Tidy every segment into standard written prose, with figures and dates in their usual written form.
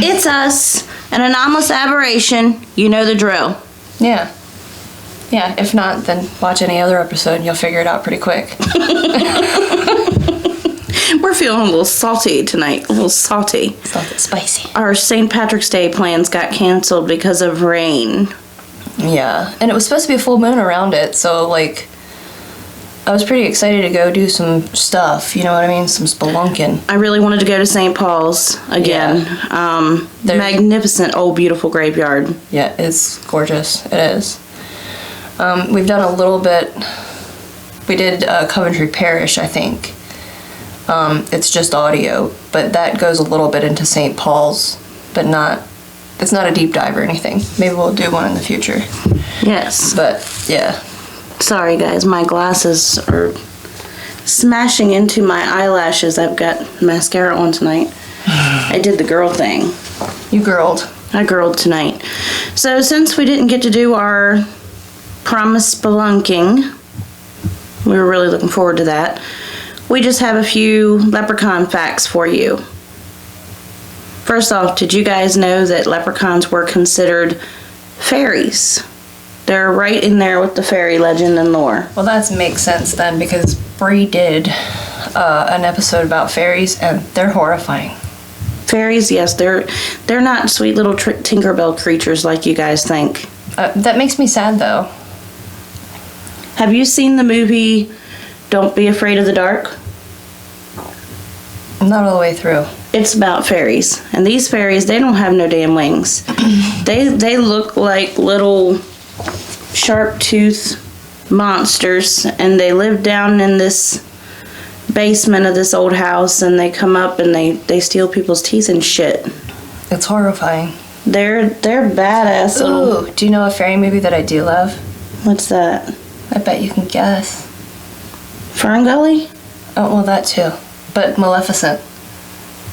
It's us, an anomalous aberration. You know the drill. Yeah. Yeah, if not, then watch any other episode and you'll figure it out pretty quick. We're feeling a little salty tonight. A little salty. Salty, spicy. Our St. Patrick's Day plans got canceled because of rain. Yeah, and it was supposed to be a full moon around it, so, like, I was pretty excited to go do some stuff, you know what I mean? Some spelunking. I really wanted to go to St. Paul's again. Yeah. Magnificent old beautiful graveyard. Yeah, it's gorgeous. It is. We've done a little bit. We did Coventry Parish, I think. It's just audio, but that goes a little bit into St. Paul's, but it's not a deep dive or anything. Maybe we'll do one in the future. Yes. But, yeah. Sorry, guys. My glasses are smashing into my eyelashes. I've got mascara on tonight. I did the girl thing. You girled. I girled tonight. So, since we didn't get to do our promised spelunking, we were really looking forward to that. We just have a few leprechaun facts for you. First off, did you guys know that leprechauns were considered fairies? They're right in there with the fairy legend and lore. Well, that makes sense then, because Bree did an episode about fairies, and they're horrifying. Fairies, yes, they're not sweet little Tinkerbell creatures like you guys think. That makes me sad, though. Have you seen the movie Don't Be Afraid of the Dark? Not all the way through. It's about fairies. And these fairies, they don't have no damn wings. They look like little sharp tooth monsters, and they live down in this basement of this old house, and they come up and they steal people's teeth and shit. It's horrifying. They're badass. Ooh, do you know a fairy movie that I do love? What's that? I bet you can guess. Ferngully? Oh, well, that too. But Maleficent.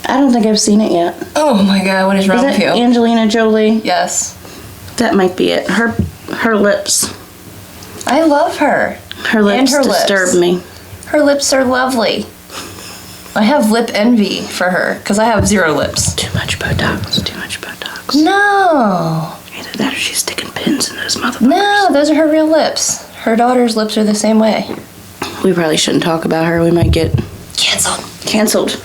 I don't think I've seen it yet. Oh my god, what is wrong with you? Angelina Jolie? Yes. That might be it. Her lips. I love her. Her lips disturb me. Her lips are lovely. I have lip envy for her, because I have 0 lips. Too much Botox. Too much Botox. No. Either that or she's sticking pins in those motherfuckers. No, those are her real lips. Her daughter's lips are the same way. We probably shouldn't talk about her. We might get... Canceled.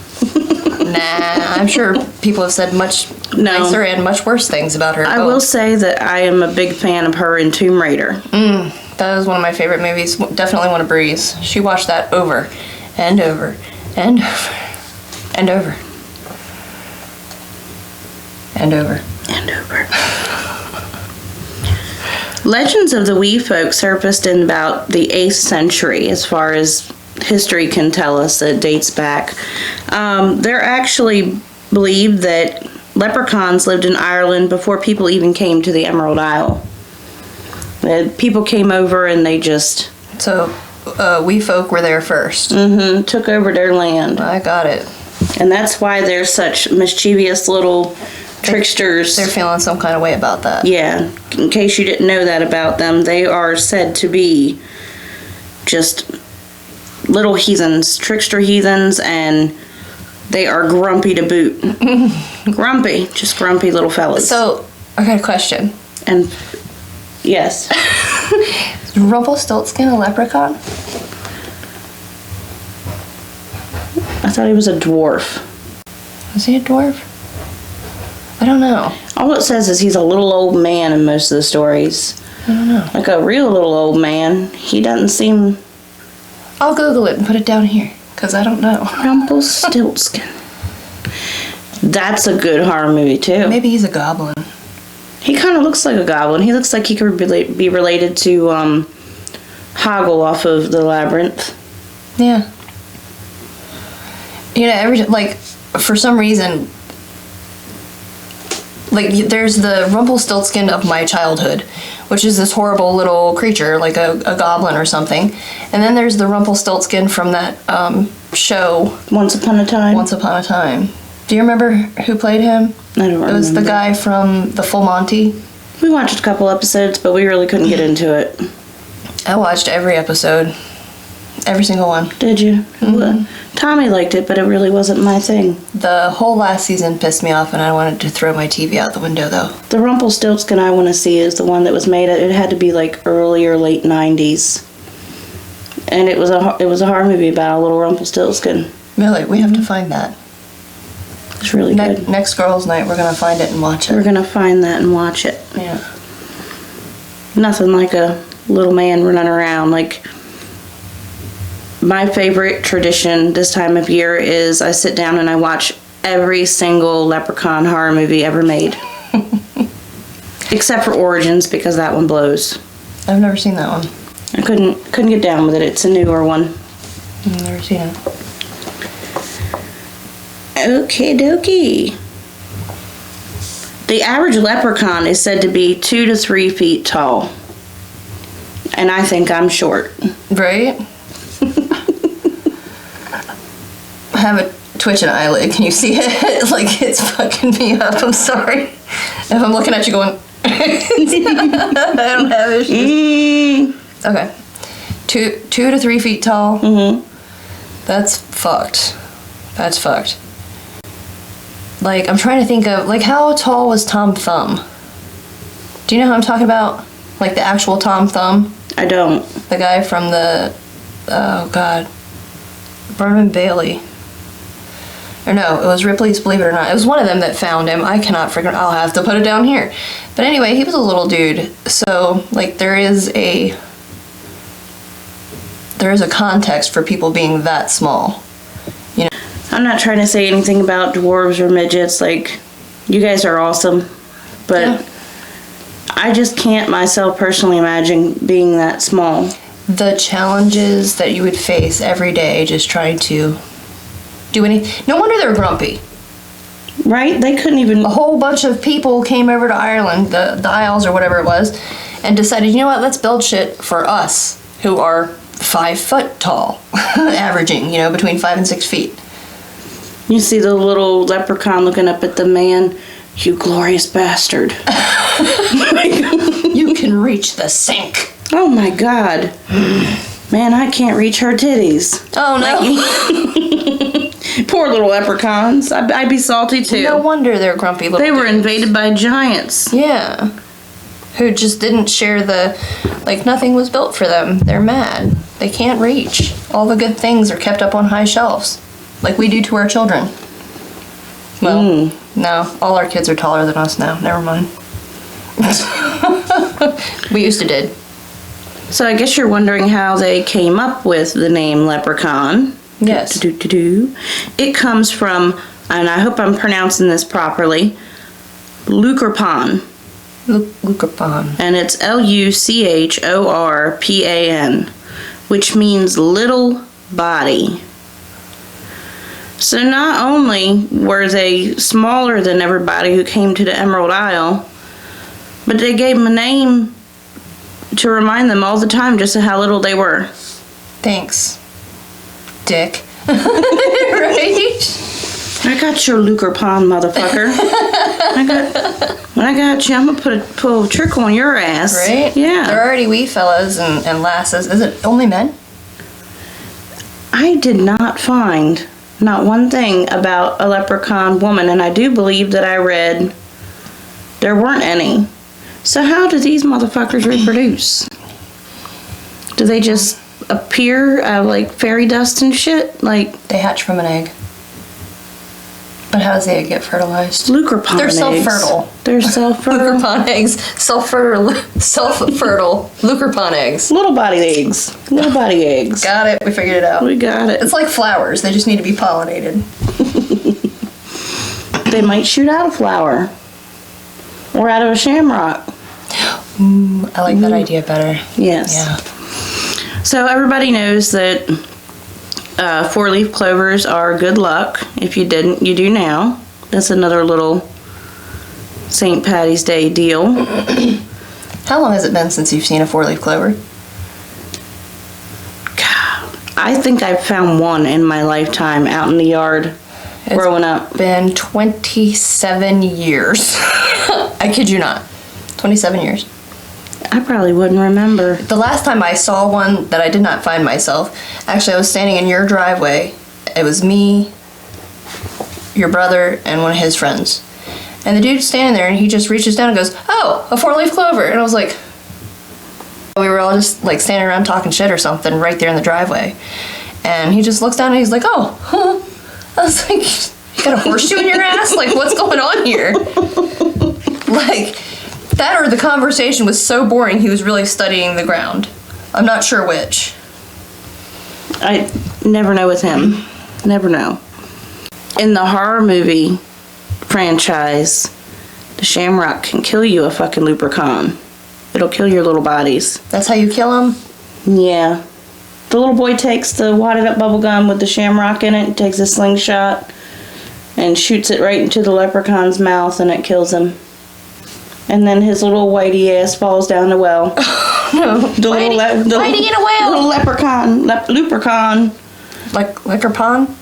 Nah, I'm sure people have said much nicer and much worse things about her. I will say that I am a big fan of her in Tomb Raider. That is one of my favorite movies. Definitely one of Bree's. She watched that over and over and over and over and over and over. Legends of the wee folk surfaced in about the 8th century, as far as history can tell us. It dates back. They're actually believed that leprechauns lived in Ireland before people even came to the Emerald Isle. People came over and they just... So, wee folk were there first. Took over their land. I got it. And that's why they're such mischievous little tricksters. They're feeling some kind of way about that. Yeah. In case you didn't know that about them, they are said to be just little heathens, trickster heathens, and they are grumpy to boot. Grumpy. Just grumpy little fellas. So, I got a question. And, yes. Rumpelstiltskin a leprechaun? I thought he was a dwarf. Was he a dwarf? I don't know. All it says is he's a little old man in most of the stories. I don't know. Like a real little old man. He doesn't seem... I'll Google it and put it down here, because I don't know. Rumpelstiltskin. That's a good horror movie, too. Maybe he's a goblin. He kind of looks like a goblin. He looks like he could be related to Hoggle off of The Labyrinth. Yeah. You know, for some reason, there's the Rumpelstiltskin of my childhood, which is this horrible little creature, like a goblin or something. And then there's the Rumpelstiltskin from that show. Once Upon a Time? Once Upon a Time. Do you remember who played him? I don't remember. It was the guy from The Full Monty. We watched a couple episodes, but we really couldn't get into it. I watched every episode. Every single one. Did you? Well, Tommy liked it, but it really wasn't my thing. The whole last season pissed me off, and I wanted to throw my TV out the window, though. The Rumpelstiltskin I want to see is the one that was made. It had to be like early or late 90s, and it was a horror movie about a little Rumpelstiltskin. Really, we have to find that. It's really good. Next girls' night, we're gonna find it and watch it. We're gonna find that and watch it. Yeah. Nothing like a little man running around. Like, my favorite tradition this time of year is I sit down and I watch every single Leprechaun horror movie ever made. Except for Origins, because that one blows. I've never seen that one. I couldn't get down with it. It's a newer one. I've never seen it. Okie dokie. The average leprechaun is said to be 2 to 3 feet tall. And I think I'm short. Right? I have a twitching eyelid. Can you see it? Like, it's fucking me up. I'm sorry. If I'm looking at you going... I don't have issues. Okay. 2 to 3 feet tall. Mm-hmm. That's fucked. That's fucked. Like, I'm trying to think of, like, how tall was Tom Thumb? Do you know who I'm talking about? Like, the actual Tom Thumb? I don't. The guy from the, oh god, Barnum Bailey. Or no, it was Ripley's Believe It or Not. It was one of them that found him. I cannot figure, I'll have to put it down here. But anyway, he was a little dude. So, like, there is a context for people being that small. You know? I'm not trying to say anything about dwarves or midgets. Like, you guys are awesome. But Yeah. I just can't myself personally imagine being that small. The challenges that you would face every day just trying to do anything. No wonder they're grumpy. Right? They couldn't even... A whole bunch of people came over to Ireland, the Isles or whatever it was, and decided, you know what, let's build shit for us, who are 5 foot tall, averaging, you know, between 5 and 6 feet. You see the little leprechaun looking up at the man. You glorious bastard. You can reach the sink. Oh my god. Man, I can't reach her titties. Oh no. Poor little leprechauns. I'd be salty too. No wonder they're grumpy little They were dudes. invaded by giants. Yeah. Who just didn't share like, nothing was built for them. They're mad. They can't reach. All the good things are kept up on high shelves. Like we do to our children. Well, no. All our kids are taller than us now. Never mind. We used to did. So I guess you're wondering how they came up with the name leprechaun. Yes. It comes from, and I hope I'm pronouncing this properly, Lucorpan. Lucorpan. And it's Luchorpan, which means little body. So not only were they smaller than everybody who came to the Emerald Isle, but they gave them a name to remind them all the time just of how little they were. Thanks, Dick. Right? I got your Lucorpan, motherfucker. When I got you, I'm gonna pull a trick on your ass. Right? Yeah. They're already wee fellas and lasses. Is it only men? I did not find not one thing about a leprechaun woman, and I do believe that I read there weren't any. So how do these motherfuckers reproduce? Do they just appear out of like fairy dust and shit? Like, They hatch from an egg. But how does the egg get fertilized? Lucorpan They're eggs. self-fertile. They're self-fertile. Lucorpan eggs. Self-fertile Lucorpan eggs. Little body eggs. Little body eggs. Got it. We figured it out. We got it. It's like flowers. They just need to be pollinated. They might shoot out a flower. Or out of a shamrock. I like that idea better. Yes. Yeah. So everybody knows that 4-leaf clovers are good luck. If you didn't, you do now. That's another little St. Patty's Day deal. How long has it been since you've seen a 4-leaf clover? God, I think I've found one in my lifetime out in the yard growing up. It's been 27 years. I kid you not. 27 years. I probably wouldn't remember. The last time I saw one that I did not find myself, actually, I was standing in your driveway. It was me, your brother, and one of his friends. And the dude's standing there, and he just reaches down and goes, "Oh, a 4-leaf clover." And I was like, we were all just like standing around talking shit or something right there in the driveway. And he just looks down and he's like, "Oh, huh." I was like, "You got a horseshoe in your ass? Like, what's going on here?" Like, that or the conversation was so boring he was really studying the ground. I'm not sure which. I never know with him. Never know. In the horror movie franchise, the Shamrock can kill you a fucking leprechaun. It'll kill your little bodies. That's how you kill him? Yeah. The little boy takes the wadded up bubble gum with the Shamrock in it, takes a slingshot, and shoots it right into the leprechaun's mouth, and it kills him. And then his little whitey ass falls down the well. No. Whitey in a well. Little leprechaun. Leprechaun. Like Lucre-Pon?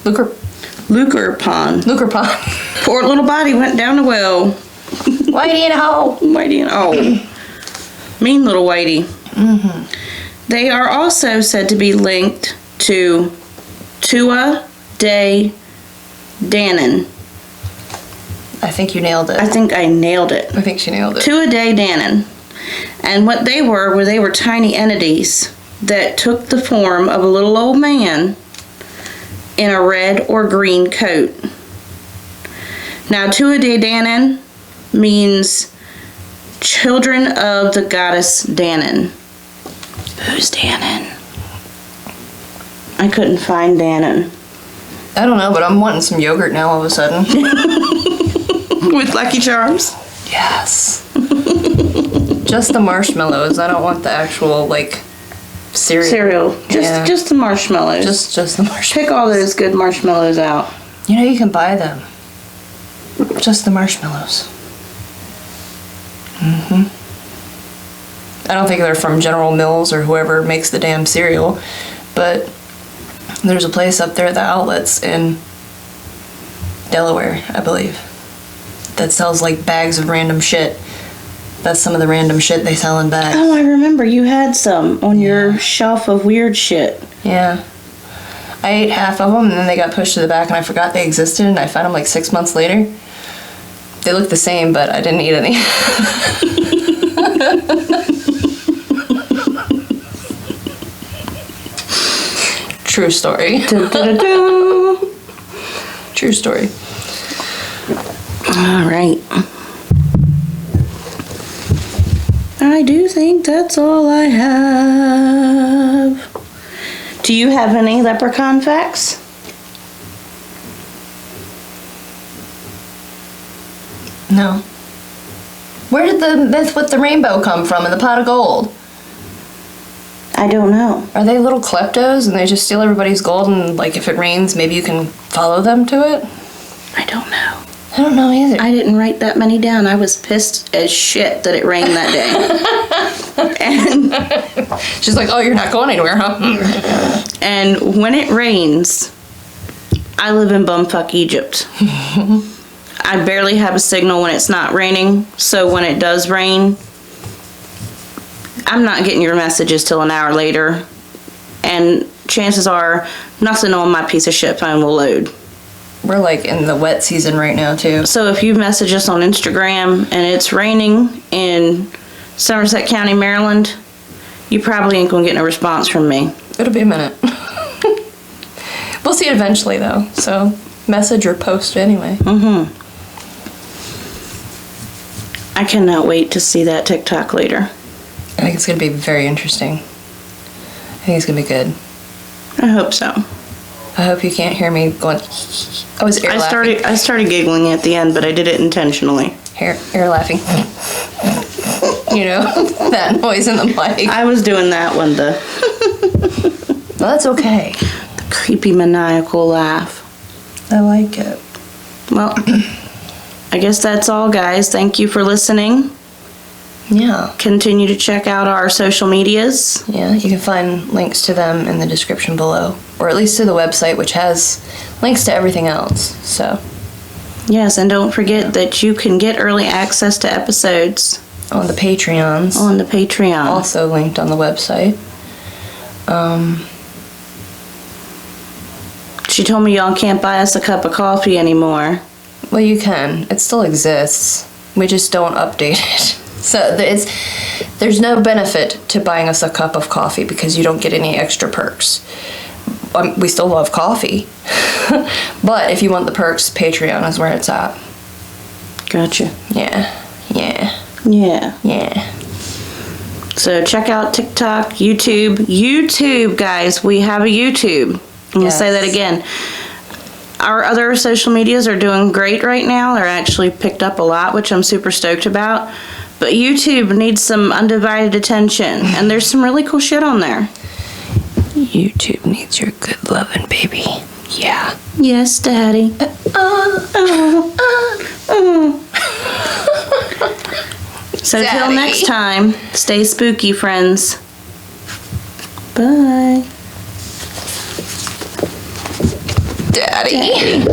Lucre-Pon. Lucre-Pon. Poor little body went down the well. Whitey in a hole. Whitey in a hole. Mean little Whitey. Mm-hmm. They are also said to be linked to Tua de Danann. I think you nailed it. I think I nailed it. I think she nailed it. Tua de Danann. And what they were tiny entities that took the form of a little old man in a red or green coat. Now, Tua de Danann means children of the goddess Danann. Who's Danann? I couldn't find Danann. I don't know, but I'm wanting some yogurt now all of a sudden. With Lucky Charms? Yes. Just the marshmallows. I don't want the actual, like, cereal. Just the marshmallows. Just the marshmallows. Pick all those good marshmallows out. You know, you can buy them. Just the marshmallows. Mm-hmm. I don't think they're from General Mills or whoever makes the damn cereal, but there's a place up there at the outlets in Delaware, I believe, that sells like bags of random shit. That's some of the random shit they sell in bags. Oh, I remember you had some on your shelf of weird shit. Yeah. I ate half of them and then they got pushed to the back and I forgot they existed and I found them like 6 months later. They look the same, but I didn't eat any. True story. True story. All right. I do think that's all I have. Do you have any leprechaun facts? No. Where did the myth with the rainbow come from and the pot of gold? I don't know. Are they little kleptos and they just steal everybody's gold and like if it rains maybe you can follow them to it? I don't know. I don't know either. I didn't write that many down. I was pissed as shit that it rained that day. And she's like, "Oh, you're not going anywhere, huh?" And when it rains, I live in bumfuck Egypt. I barely have a signal when it's not raining, so when it does rain, I'm not getting your messages till an hour later, and chances are nothing on my piece of shit phone will load. We're like in the wet season right now too. So if you message us on Instagram and it's raining in Somerset County, Maryland, you probably ain't gonna get no response from me. It'll be a minute. We'll see it eventually though, so message or post anyway. Mm-hmm. I cannot wait to see that TikTok later. I think it's gonna be very interesting. I think it's gonna be good. I hope so. I hope you can't hear me going. I was air laughing. I started giggling at the end, but I did it intentionally. Air laughing. You know, that noise in the mic. I was doing that one, the Well, that's okay. the creepy maniacal laugh. I like it. Well, I guess that's all, guys. Thank you for listening. Yeah. Continue to check out our social medias. Yeah, you can find links to them in the description below, or at least to the website, which has links to everything else. So, Yes, and don't forget that you can get early access to episodes. on the Patreons. On the Patreon. Also linked on the website. She told me y'all can't buy us a cup of coffee anymore. Well, you can. It still exists. We just don't update it. So there's no benefit to buying us a cup of coffee because you don't get any extra perks. We still love coffee. But if you want the perks, Patreon is where it's at. Gotcha. Yeah. So check out TikTok, YouTube. YouTube, guys, we have a YouTube. I'm going to say that again. Our other social medias are doing great right now. They're actually picked up a lot, which I'm super stoked about. But YouTube needs some undivided attention, and there's some really cool shit on there. YouTube needs your good loving, baby. Yeah. Yes, Daddy. So till next time, stay spooky, friends. Bye. Daddy.